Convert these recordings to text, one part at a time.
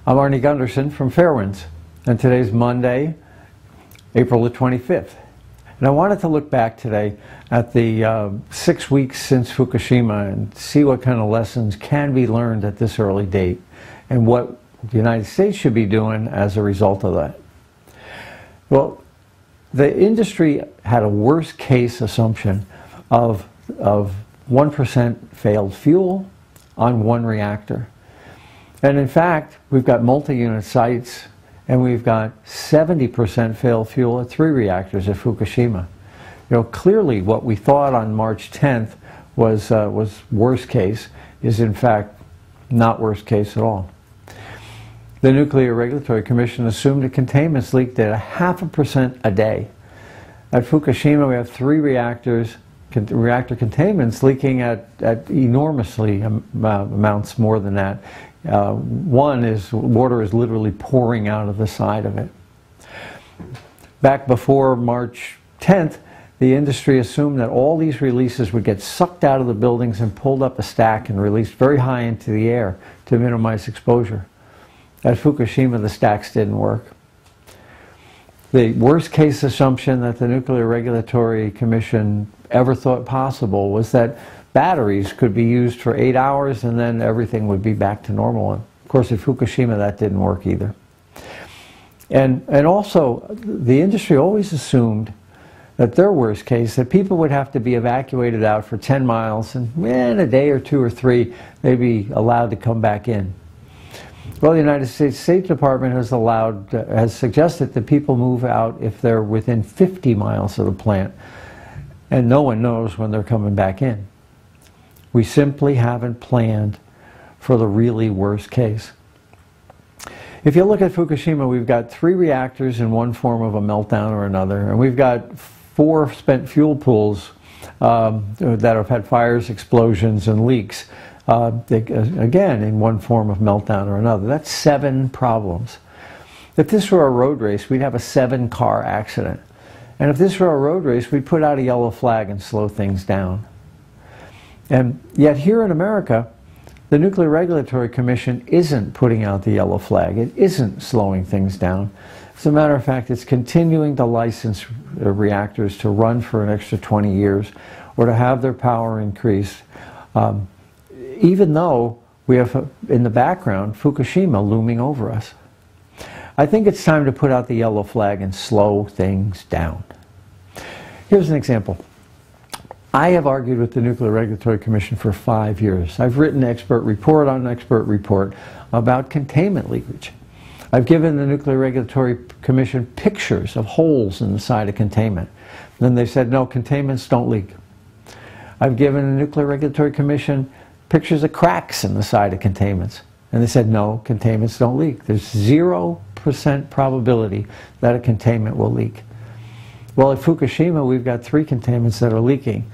I'm Arnie Gunderson from Fairewinds, and today's Monday, April the 25th. And I wanted to look back today at the 6 weeks since Fukushima and see what kind of lessons can be learned at this early date and what the United States should be doing as a result of that. Well, the industry had a worst case assumption of 1% failed fuel on one reactor. And in fact, we've got multi-unit sites and we've got 70% failed fuel at 3 reactors at Fukushima. You know, clearly what we thought on March 10th was worst case is in fact not worst case at all. The Nuclear Regulatory Commission assumed a containment leak at 0.5% a day. At Fukushima we have 3 reactors, reactor containments leaking at enormously amounts more than that. One is water is literally pouring out of the side of it. Back before March 10th, the industry assumed that all these releases would get sucked out of the buildings and pulled up a stack and released very high into the air to minimize exposure. At Fukushima, the stacks didn't work. The worst case assumption that the Nuclear Regulatory Commission ever thought possible was that batteries could be used for 8 hours and then everything would be back to normal. And of course, at Fukushima, that didn't work either. And also, the industry always assumed that their worst case, that people would have to be evacuated out for 10 miles and in a day or 2 or 3, they'd be allowed to come back in. Well, the United States State Department has suggested that people move out if they're within 50 miles of the plant, and no one knows when they're coming back in. We simply haven't planned for the really worst case. If you look at Fukushima, we've got 3 reactors in one form of a meltdown or another, and we've got 4 spent fuel pools that have had fires, explosions, and leaks. Again, in one form of meltdown or another. That's 7 problems. If this were a road race, we'd have a 7-car accident. And if this were a road race, we'd put out a yellow flag and slow things down. And yet here in America, the Nuclear Regulatory Commission isn't putting out the yellow flag. It isn't slowing things down. As a matter of fact, it's continuing to license reactors to run for an extra 20 years or to have their power increased. Even though we have, in the background, Fukushima looming over us. I think it's time to put out the yellow flag and slow things down. Here's an example. I have argued with the Nuclear Regulatory Commission for 5 years. I've written expert report on expert report about containment leakage. I've given the Nuclear Regulatory Commission pictures of holes in the side of containment. Then they said, no, containments don't leak. I've given the Nuclear Regulatory Commission pictures of cracks in the side of containments. And they said, no, containments don't leak. There's 0% probability that a containment will leak. Well, at Fukushima, we've got 3 containments that are leaking.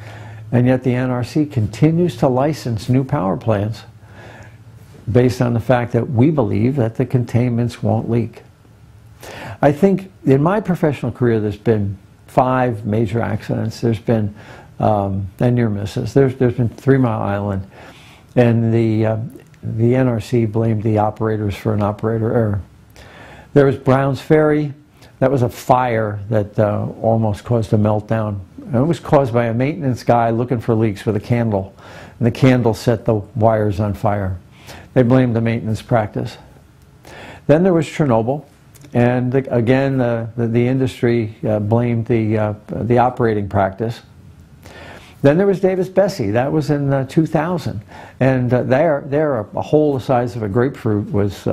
And yet the NRC continues to license new power plants based on the fact that we believe that the containments won't leak. I think in my professional career, there's been 5 major accidents. There's been and near misses. There's been 3 Mile Island. And the NRC blamed the operators for an operator error. There was Brown's Ferry. That was a fire that almost caused a meltdown. And it was caused by a maintenance guy looking for leaks with a candle. And the candle set the wires on fire. They blamed the maintenance practice. Then there was Chernobyl. And again, the industry blamed the operating practice. Then there was Davis-Besse. That was in 2000. And there a hole the size of a grapefruit was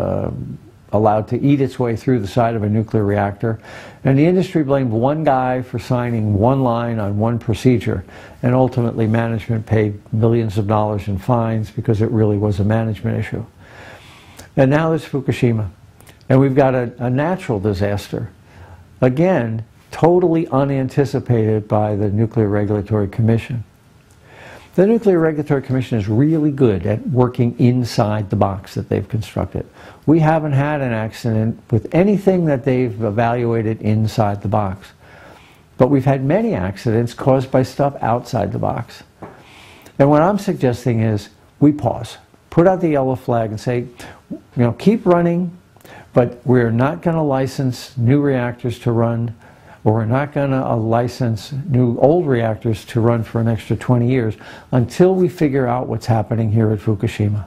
allowed to eat its way through the side of a nuclear reactor. And the industry blamed one guy for signing one line on one procedure. And ultimately management paid millions of dollars in fines because it really was a management issue. And now there's Fukushima. And we've got a natural disaster. Again, totally unanticipated by the Nuclear Regulatory Commission. The Nuclear Regulatory Commission is really good at working inside the box that they've constructed. We haven't had an accident with anything that they've evaluated inside the box. But we've had many accidents caused by stuff outside the box. And what I'm suggesting is we pause, put out the yellow flag and say, you know, keep running But we're not going to license new reactors to run, or we're not going to license new old reactors to run for an extra 20 years until we figure out what's happening here at Fukushima.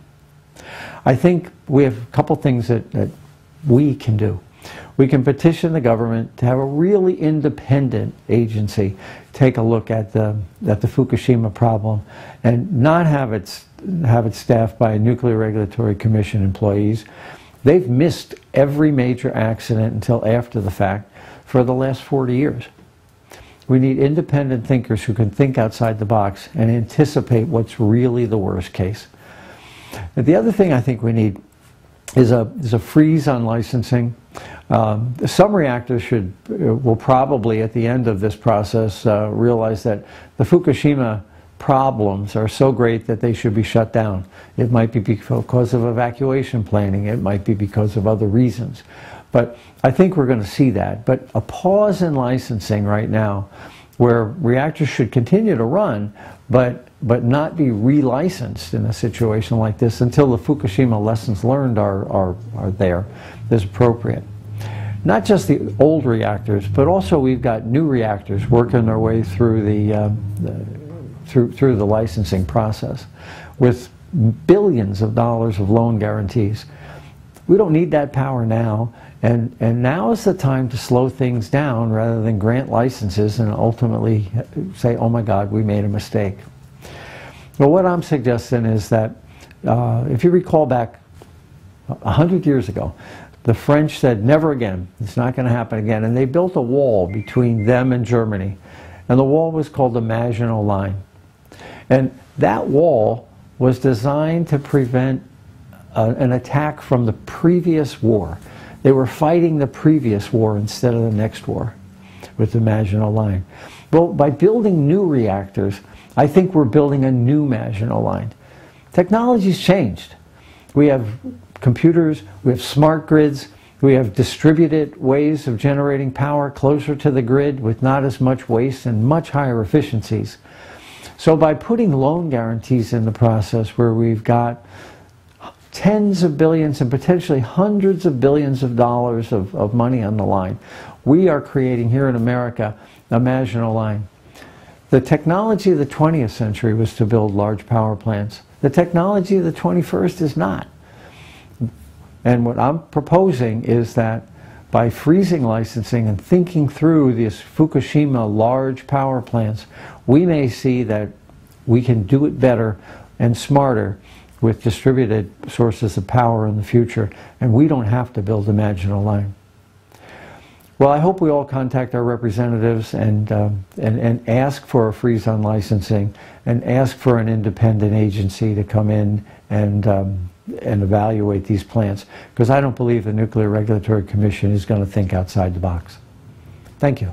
I think we have a couple things that we can do. We can petition the government to have a really independent agency take a look at the Fukushima problem and not have it staffed by Nuclear Regulatory Commission employees. They've missed every major accident until after the fact for the last 40 years. We need independent thinkers who can think outside the box and anticipate what's really the worst case. And the other thing I think we need is a freeze on licensing. Some reactors will probably, at the end of this process, realize that the Fukushima problems are so great that they should be shut down. It might be because of evacuation planning. It might be because of other reasons. But I think we're going to see that. But a pause in licensing right now, where reactors should continue to run, but not be relicensed in a situation like this until the Fukushima lessons learned are there, is appropriate. Not just the old reactors, but also we've got new reactors working their way through the licensing process with billions of dollars of loan guarantees. We don't need that power now, and now is the time to slow things down rather than grant licenses and ultimately say, oh my God, we made a mistake. Well, what I'm suggesting is that if you recall back 100 years ago, the French said, never again, it's not going to happen again, and they built a wall between them and Germany, and the wall was called the Maginot Line. And that wall was designed to prevent an attack from the previous war. They were fighting the previous war instead of the next war with the Maginot Line. Well, by building new reactors, I think we're building a new Maginot Line. Technology's changed. We have computers, we have smart grids, we have distributed ways of generating power closer to the grid with not as much waste and much higher efficiencies. So by putting loan guarantees in the process where we've got tens of billions and potentially hundreds of billions of dollars of money on the line, we are creating here in America a Maginot Line. The technology of the 20th century was to build large power plants. The technology of the 21st is not. And what I'm proposing is that by freezing licensing and thinking through these Fukushima large power plants, we may see that we can do it better and smarter with distributed sources of power in the future, and we don't have to build a Maginot Line. Well, I hope we all contact our representatives and ask for a freeze on licensing and ask for an independent agency to come in and evaluate these plants, because I don't believe the Nuclear Regulatory Commission is going to think outside the box. Thank you.